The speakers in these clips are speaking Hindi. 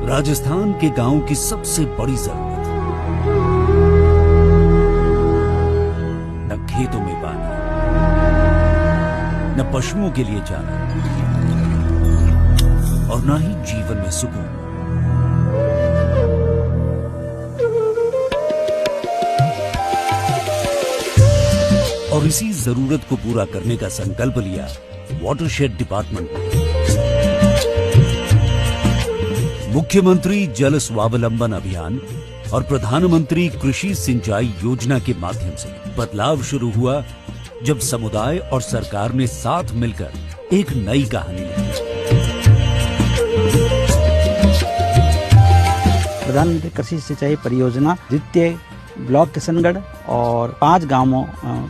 राजस्थान के गांव की सबसे बड़ी जरूरत, न खेतों में पानी, न पशुओं के लिए चारा और न ही जीवन में सुकून। और इसी जरूरत को पूरा करने का संकल्प लिया वाटरशेड डिपार्टमेंट ने। मुख्यमंत्री जल स्वावलंबन अभियान और प्रधानमंत्री कृषि सिंचाई योजना के माध्यम से बदलाव शुरू हुआ जब समुदाय और सरकार ने साथ मिलकर एक नई कहानी लिखी। प्रधानमंत्री कृषि सिंचाई परियोजना द्वितीय ब्लॉक किशनगढ़ और 5 गांवों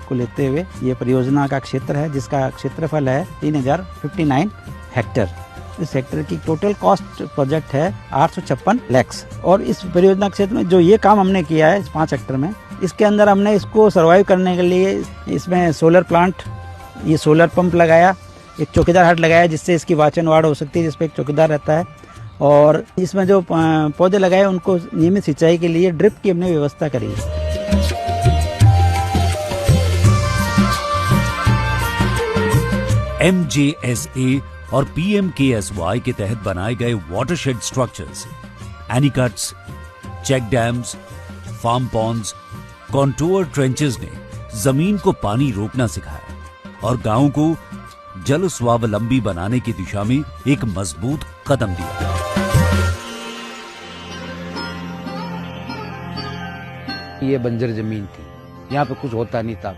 को लेते हुए ये परियोजना का क्षेत्र है, जिसका क्षेत्रफल है 3059 हेक्टेयर। इस हेक्टेयर की टोटल कॉस्ट प्रोजेक्ट है 856 लाख। और इस परियोजना क्षेत्र में जो ये काम हमने किया है इस 5 हेक्टेयर में, इसके अंदर हमने इसको सर्वाइव करने के लिए इसमें सोलर प्लांट, ये सोलर पंप लगाया, एक चौकीदार हट लगाया जिससे इसकी वाचन वाड़ हो सकती है, जिसपे एक चौकीदार रहता है। और इसमें जो पौधे लगाए उनको नियमित सिंचाई के लिए ड्रिप की हमने व्यवस्था करी है। MJSA और PMKSY के तहत बनाए गए watershed structures, anicuts, check dams, farm ponds, contour trenches ने जमीन को पानी रोकना सिखाया और गांव को जल स्वावलंबी बनाने की दिशा में एक मजबूत कदम दिया। ये बंजर जमीन थी, यहाँ पे कुछ होता नहीं था,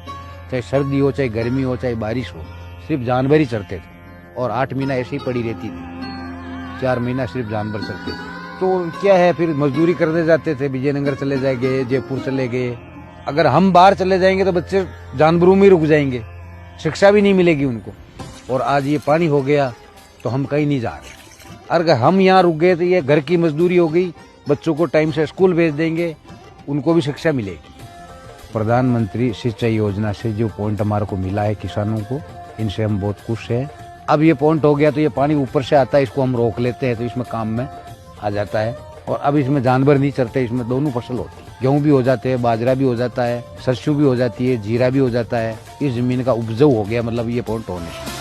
चाहे सर्दी हो, चाहे गर्मी हो, चाहे बारिश हो, सिर्फ जानवर ही चरते थे। और 8 महीना ऐसे ही पड़ी रहती थी, 4 महीना सिर्फ जानवर चरते थे। तो क्या है, फिर मजदूरी करने जाते थे, विजयनगर चले जाएंगे, जयपुर चले गए। अगर हम बाहर चले जाएंगे तो बच्चे जानवरों में रुक जाएंगे, शिक्षा भी नहीं मिलेगी उनको। और आज ये पानी हो गया तो हम कहीं नहीं जा रहे। अगर हम यहाँ रुक गए तो ये घर की मजदूरी हो गई, बच्चों को टाइम से स्कूल भेज देंगे, उनको भी शिक्षा मिलेगी। प्रधानमंत्री सिंचाई योजना से जो पॉइंट हमारे को मिला है किसानों को, इनसे हम बहुत खुश हैं। अब ये पॉइंट हो गया तो ये पानी ऊपर से आता है, इसको हम रोक लेते हैं तो इसमें काम में आ जाता है। और अब इसमें जानवर नहीं चरते, इसमें दोनों फसल होती है, गेहूं भी हो जाते हैं, बाजरा भी हो जाता है, सरसों भी हो जाती है, जीरा भी हो जाता है। इस जमीन का उपजाऊ हो गया, मतलब ये पॉइंट होने से।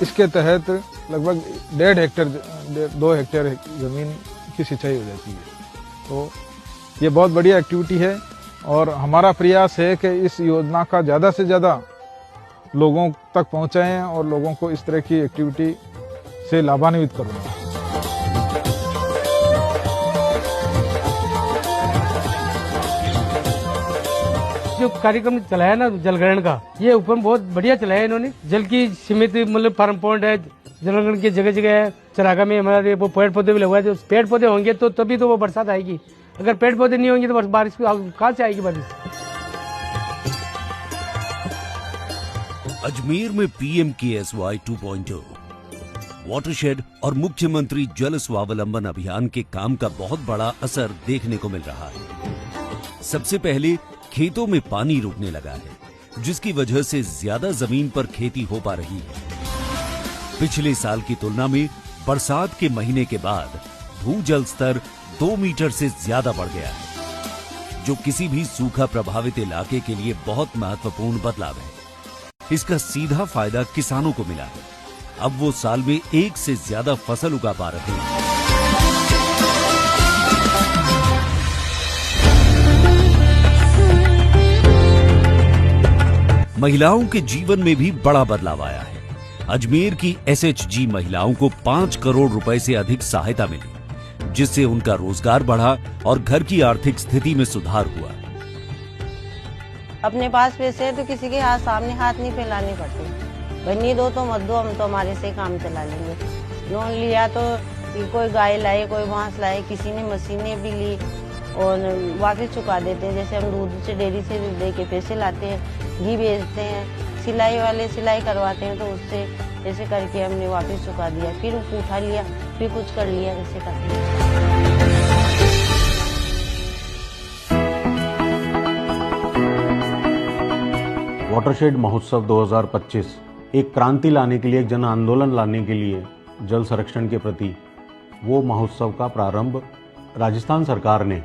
इसके तहत लगभग 1.5 हेक्टेयर 2 हेक्टेयर जमीन की सिंचाई हो जाती है। तो ये बहुत बढ़िया एक्टिविटी है और हमारा प्रयास है कि इस योजना का ज़्यादा से ज़्यादा लोगों तक पहुंचाएं और लोगों को इस तरह की एक्टिविटी से लाभान्वित करें। जो कार्यक्रम चलाया ना जलग्रहण का, ये ऊपर बहुत बढ़िया चलाया इन्होंने। जल की सीमित मतलब फार्म पॉइंट है, जलग्रहण की जगह जगह है। चरागा में हमारे वो पेड़ पौधे भी लगवाए, जो पेड़ पौधे होंगे तो तभी तो वो बरसात आएगी। अगर पेड़ पौधे नहीं होंगे तो बारिश कहाँ से आएगी बारिश। अजमेर में PMKSY 2.0 वाटरशेड और मुख्यमंत्री जल स्वावलंबन अभियान के काम का बहुत बड़ा असर देखने को मिल रहा है। सबसे पहले खेतों में पानी रुकने लगा है, जिसकी वजह से ज्यादा जमीन पर खेती हो पा रही है। पिछले साल की तुलना में बरसात के महीने के बाद भूजल स्तर 2 मीटर से ज्यादा बढ़ गया है, जो किसी भी सूखा प्रभावित इलाके के लिए बहुत महत्वपूर्ण बदलाव है। इसका सीधा फायदा किसानों को मिला है। अब वो साल में 1 से ज्यादा फसल उगा पा रहे हैं। महिलाओं के जीवन में भी बड़ा बदलाव आया है। अजमेर की SHG महिलाओं को 5 करोड़ रुपए से अधिक सहायता मिली, जिससे उनका रोजगार बढ़ा और घर की आर्थिक स्थिति में सुधार हुआ। अपने पास पैसे है तो किसी के सामने हाथ नहीं फैलाने पड़ते। बनी दो तो मत दो, हम तो हमारे से काम चला लेंगे। लोन लिया तो कोई गाय लाए, कोई भैंस लाए, किसी ने मशीनें भी ली और वापस चुका देते हैं। जैसे हम दूध से डेयरी से दे के पैसे लाते हैं, घी बेचते हैं, सिलाई वाले सिलाई करवाते हैं, तो उससे ऐसे करके हमने वापस चुका दिया। फिर उठा लिया, फिर कुछ कर लिया, ऐसे करके। वाटरशेड महोत्सव 2025 एक क्रांति लाने के लिए, एक जन आंदोलन लाने के लिए जल संरक्षण के प्रति, वो महोत्सव का प्रारंभ राजस्थान सरकार ने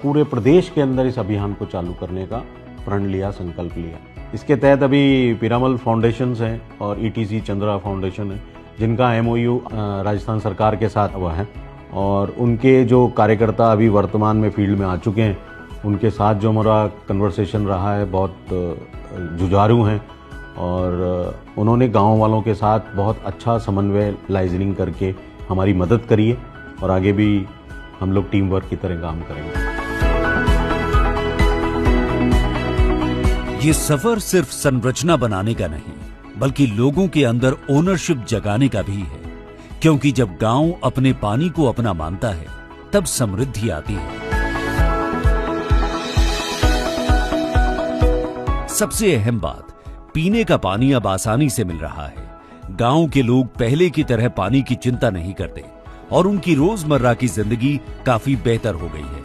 पूरे प्रदेश के अंदर इस अभियान को चालू करने का प्रण लिया, संकल्प लिया। इसके तहत अभी पीरामल फाउंडेशंस हैं और ETC चंद्रा फाउंडेशन है, जिनका MOU राजस्थान सरकार के साथ हुआ है, और उनके जो कार्यकर्ता अभी वर्तमान में फील्ड में आ चुके हैं, उनके साथ जो हमारा कन्वर्सेशन रहा है बहुत जुझारू हैं, और उन्होंने गांव वालों के साथ बहुत अच्छा समन्वय लाइजनिंग करके हमारी मदद करी है, और आगे भी हम लोग टीम वर्क की तरह काम करेंगे। ये सफर सिर्फ संरचना बनाने का नहीं, बल्कि लोगों के अंदर ओनरशिप जगाने का भी है, क्योंकि जब गांव अपने पानी को अपना मानता है तब समृद्धि आती है। सबसे अहम बात, पीने का पानी अब आसानी से मिल रहा है। गांव के लोग पहले की तरह पानी की चिंता नहीं करते और उनकी रोजमर्रा की जिंदगी काफी बेहतर हो गई है।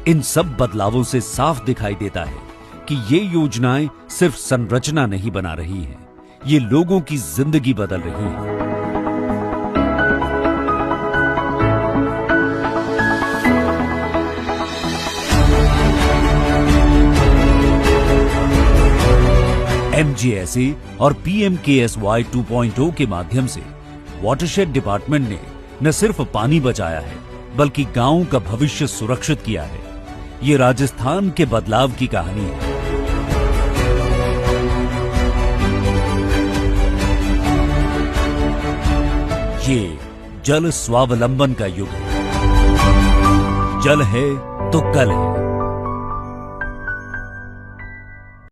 इन सब बदलावों से साफ दिखाई देता है कि ये योजनाएं सिर्फ संरचना नहीं बना रही हैं, ये लोगों की जिंदगी बदल रही हैं। MJSA और PMKSY 2.0 के माध्यम से वाटरशेड डिपार्टमेंट ने न सिर्फ पानी बचाया है, बल्कि गांव का भविष्य सुरक्षित किया है। ये राजस्थान के बदलाव की कहानी है। ये जल स्वावलंबन का युग है। जल है तो कल है।